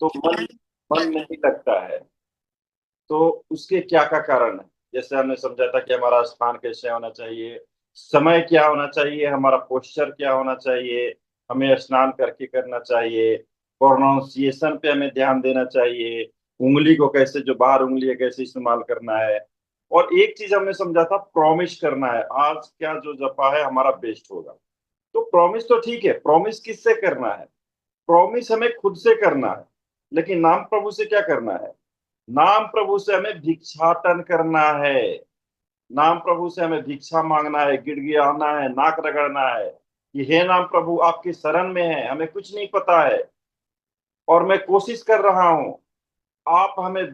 तो मन मन नहीं लगता है। तो उसके क्या का कारण है? जैसे हमने समझा था कि हमारा स्थान कैसे होना चाहिए, समय क्या होना चाहिए, हमारा पोस्चर क्या होना चाहिए, हमें स्नान करके करना चाहिए, प्रोनाउंसिएशन पे हमें ध्यान देना चाहिए, उंगली को कैसे, जो बाहर उंगली है कैसे इस्तेमाल करना है। और एक चीज हमने समझा था, प्रॉमिस करना है, आज क्या जो जपा है हमारा बेस्ट होगा। तो प्रॉमिस तो ठीक है, प्रॉमिस किससे करना है? प्रॉमिस हमें खुद से करना है, लेकिन नाम प्रभु से क्या करना है? नाम प्रभु से हमें भिक्षाटन करना है। नाम प्रभु से हमें भिक्षा मांगना है, गिड़गिड़ाना है, नाक रगड़ना है कि हे नाम प्रभु आपकी शरण में है, हमें कुछ नहीं पता है और मैं कोशिश कर रहा हूं, आप हमें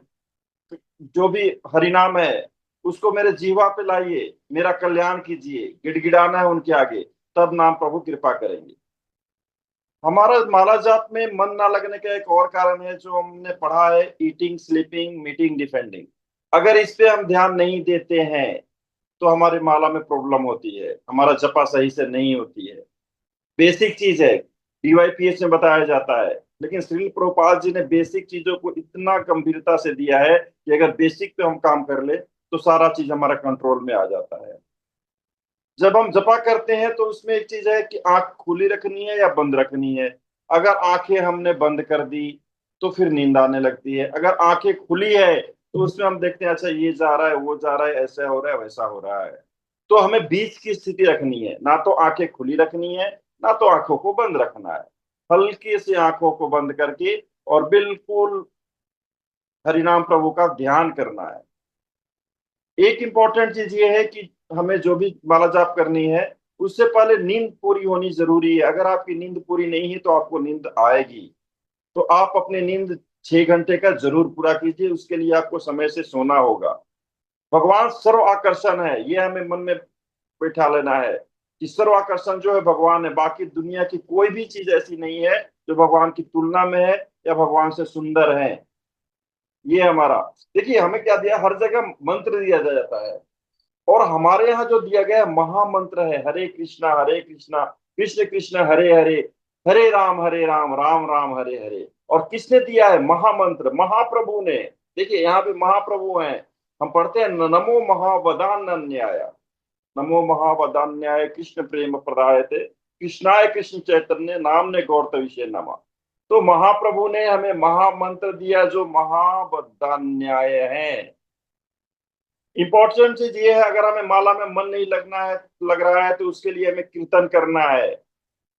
जो भी हरिनाम है उसको मेरे जीवा पे लाइए, मेरा कल्याण कीजिए, गिड़गिड़ाना है उनके आगे। तब नाम प्रभु कृपा करेंगे। हमारा माला जाप में मन ना लगने का एक और कारण है जो हमने पढ़ा है, ईटिंग, स्लीपिंग, मीटिंग, डिफेंडिंग। अगर इस पे हम ध्यान नहीं देते हैं तो हमारी माला में प्रॉब्लम होती है, हमारा जपा सही से नहीं होती है। बेसिक चीज है, डीवाईपीएस में बताया जाता है, लेकिन श्रील प्रभुपाद जी ने बेसिक चीजों को इतना गंभीरता से दिया है कि अगर बेसिक पे हम काम कर ले तो सारा चीज हमारा कंट्रोल में आ जाता है। जब हम जपा करते हैं तो उसमें एक चीज है कि आंख खुली रखनी है या बंद रखनी है। अगर आंखें हमने बंद कर दी तो फिर नींद आने लगती है, अगर आंखें खुली है तो उसमें हम देखते हैं अच्छा ये जा रहा है, वो जा रहा है, ऐसा हो रहा है, वैसा हो रहा है। तो हमें बीच की स्थिति रखनी है, ना तो आंखें खुली रखनी है, ना तो आंखों को बंद रखना है। हल्की से आंखों को बंद करके और बिल्कुल हरिनाम प्रभु का ध्यान करना है। एक इंपॉर्टेंट चीज ये है कि हमें जो भी माला जाप करनी है उससे पहले नींद पूरी होनी जरूरी है। अगर आपकी नींद पूरी नहीं है तो आपको नींद आएगी। तो आप अपनी नींद 6 घंटे का जरूर पूरा कीजिए, उसके लिए आपको समय से सोना होगा। भगवान सर्व आकर्षण है, ये हमें मन में बैठा लेना है कि सर्व आकर्षण जो है भगवान है, बाकी दुनिया की कोई भी चीज ऐसी नहीं है जो भगवान की तुलना में है या भगवान से सुंदर है। ये हमारा, देखिए हमें क्या दिया, हर जगह मंत्र दिया जाता है और हमारे यहाँ जो दिया गया है महामंत्र है, हरे कृष्णा कृष्ण कृष्ण हरे हरे, हरे राम राम राम हरे हरे। और किसने दिया है महामंत्र? महाप्रभु ने। देखिए यहाँ पे महाप्रभु हैं। हम पढ़ते हैं नमो महावदान्याय, नमो महावदान्याय कृष्ण प्रेम प्रदायते कृष्णाय कृष्ण चैतन्य नामने गौरत विषय नमा। तो महाप्रभु ने हमें महामंत्र दिया जो महावदान्याय है। इंपॉर्टेंट चीज ये है, अगर हमें माला में मन नहीं लगना है, लग रहा है, तो उसके लिए हमें कीर्तन करना है।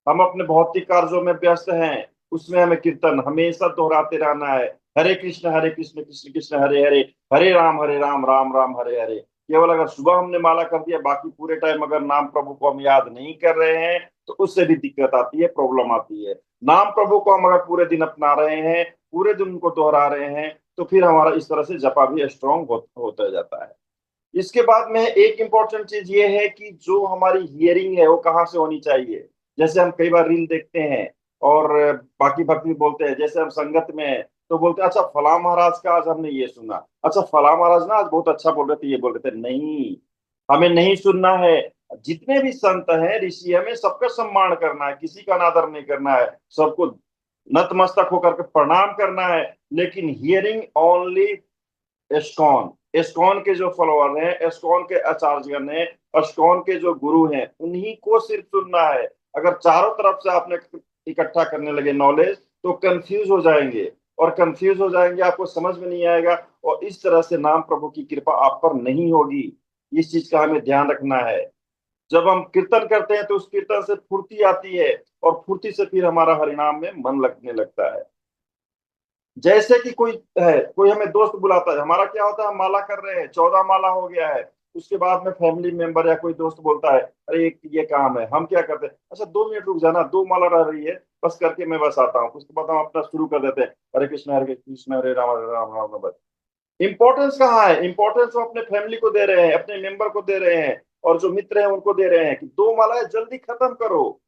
हम अपने भौतिक कार्यों में व्यस्त हैं, उसमें हमें कीर्तन हमेशा दोहराते रहना है। हरे कृष्ण कृष्ण कृष्ण हरे हरे, हरे राम राम राम हरे हरे। केवल अगर सुबह हमने माला कर दिया, बाकी पूरे टाइम अगर नाम प्रभु को हम याद नहीं कर रहे हैं तो उससे भी दिक्कत आती है, प्रॉब्लम आती है। नाम प्रभु को हम अगर पूरे दिन अपना रहे हैं, पूरे दिन उनको दोहरा रहे हैं, तो फिर हमारा इस तरह से जपा भी स्ट्रांग होता जाता है। इसके बाद में एक इंपॉर्टेंट चीज ये है कि जो हमारी हियरिंग है वो कहाँ से होनी चाहिए। जैसे हम कई बार रील देखते हैं और बाकी भक्त भी बोलते हैं, जैसे हम संगत में हैं तो बोलते हैं अच्छा फला महाराज का आज हमने ये सुना, अच्छा फला महाराज ना आज बहुत अच्छा बोल रहे थे, ये बोल रहे थे। नहीं, हमें नहीं सुनना है। जितने भी संत हैं, ऋषि, हमें सबका सम्मान करना है, किसी का अनादर नहीं करना है, सबको नतमस्तक होकर के प्रणाम करना है। लेकिन हियरिंग ओनली एस्कॉन, एस्कॉन के जो फॉलोअर हैं, एस्कॉन के आचार्यगण हैं, एस्कॉन के जो गुरु हैं, उन्हीं को सिर्फ सुनना है। अगर चारों तरफ से आपने इकट्ठा करने लगे नॉलेज तो कंफ्यूज हो जाएंगे, और कंफ्यूज हो जाएंगे, आपको समझ में नहीं आएगा, और इस तरह से नाम प्रभु की कृपा आप पर नहीं होगी। इस चीज का हमें ध्यान रखना है। जब हम कीर्तन करते हैं तो उस कीर्तन से फुर्ती आती है, और फुर्ती से फिर हमारा हरिनाम में मन लगने लगता है। जैसे कि कोई है, कोई हमें दोस्त बुलाता है, हमारा क्या होता है, हम माला कर रहे हैं, 14 माला हो गया है, उसके बाद में फैमिली मेंबर या कोई दोस्त बोलता है अरे ये काम है, हम क्या करते हैं, अच्छा 2 मिनट रुक जाना, 2 माला रह रही है, बस करके मैं बस आता हूँ। उसके बाद हम अपना शुरू कर देते हैं, हरे कृष्ण हरे राम राम राम। इंपॉर्टेंस कहाँ है? इंपॉर्टेंस हम अपने फैमिली को दे रहे हैं, अपने मेंबर को दे रहे हैं, और जो मित्र हैं उनको दे रहे हैं कि 2 मालाएं जल्दी खत्म करो।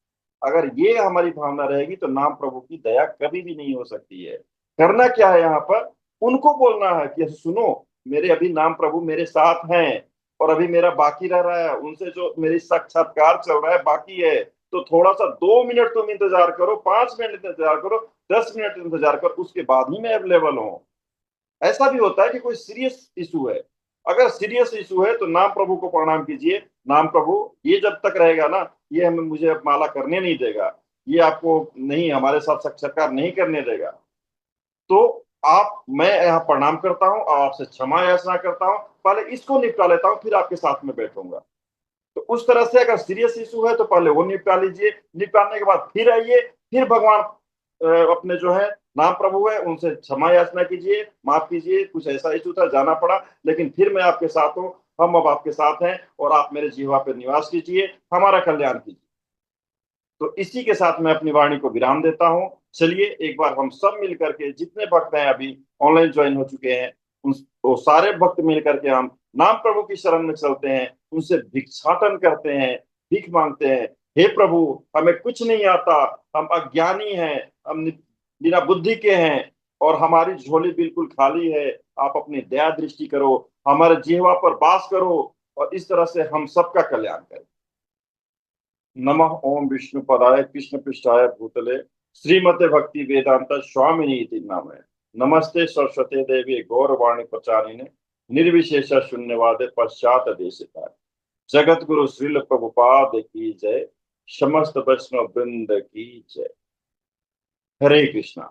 अगर ये हमारी भावना रहेगी तो नाम प्रभु की दया कभी भी नहीं हो सकती है। करना क्या है यहाँ पर? उनको बोलना है कि सुनो, मेरे अभी नाम प्रभु मेरे साथ हैं और अभी मेरा बाकी रह रहा है, उनसे जो मेरी साक्षात्कार चल रहा है बाकी है, तो थोड़ा सा 2 मिनट तुम इंतजार करो, 5 मिनट इंतजार करो, 10 मिनट इंतजार करो, उसके बाद ही मैं अवेलेबल हूँ। ऐसा भी होता है कि कोई सीरियस इशू है, अगर सीरियस इशू है तो नाम प्रभु को प्रणाम कीजिए, नाम प्रभु ये जब तक रहेगा ना, ये हमें मुझे अब माला करने नहीं देगा, ये आपको नहीं, हमारे साथ साक्षात्कार नहीं करने देगा। तो आप, मैं यहाँ प्रणाम करता हूँ और आपसे क्षमा याचना करता हूँ, पहले इसको निपटा लेता हूँ, फिर आपके साथ में बैठूंगा। तो उस तरह से अगर सीरियस इशू है तो पहले वो निपटा लीजिए, निपटाने के बाद फिर आइए, फिर भगवान अपने जो है नाम प्रभु है उनसे क्षमा याचना कीजिए, माफ कीजिए, कुछ ऐसा इशू था जाना पड़ा, लेकिन फिर मैं आपके साथ हूँ, हम अब आपके साथ हैं और आप मेरे जीवा पर निवास कीजिए, हमारा कल्याण कीजिए। तो इसी के साथ मैं अपनी वाणी को विराम देता हूँ। चलिए एक बार हम सब मिल करके, जितने भक्त हैं अभी ऑनलाइन ज्वाइन हो चुके हैं, उन वो सारे भक्त मिल करके हम नाम प्रभु की शरण में चलते हैं, उनसे भिक्षाटन करते हैं, भीख मांगते हैं। हे प्रभु, हमें कुछ नहीं आता, हम अज्ञानी हैं, हम बिना बुद्धि के हैं और हमारी झोली बिल्कुल खाली है। आप अपनी दया दृष्टि करो, हमारे जिह्वा पर वास करो और इस तरह से हम सबका कल्याण करें। नमः ओम विष्णुपदाय कृष्ण पृष्ठाय भूतले श्रीमते भक्ति वेदांत स्वामिनी इति नामे। नमस्ते सरस्वते देवी गौरवाणी प्रचारिणे निर्विशेष शून्यवादे पश्चात देशिताय। जगत गुरु श्रील प्रभुपाद की जय, समस्त वैष्णव वृंद की जय। हरे कृष्णा।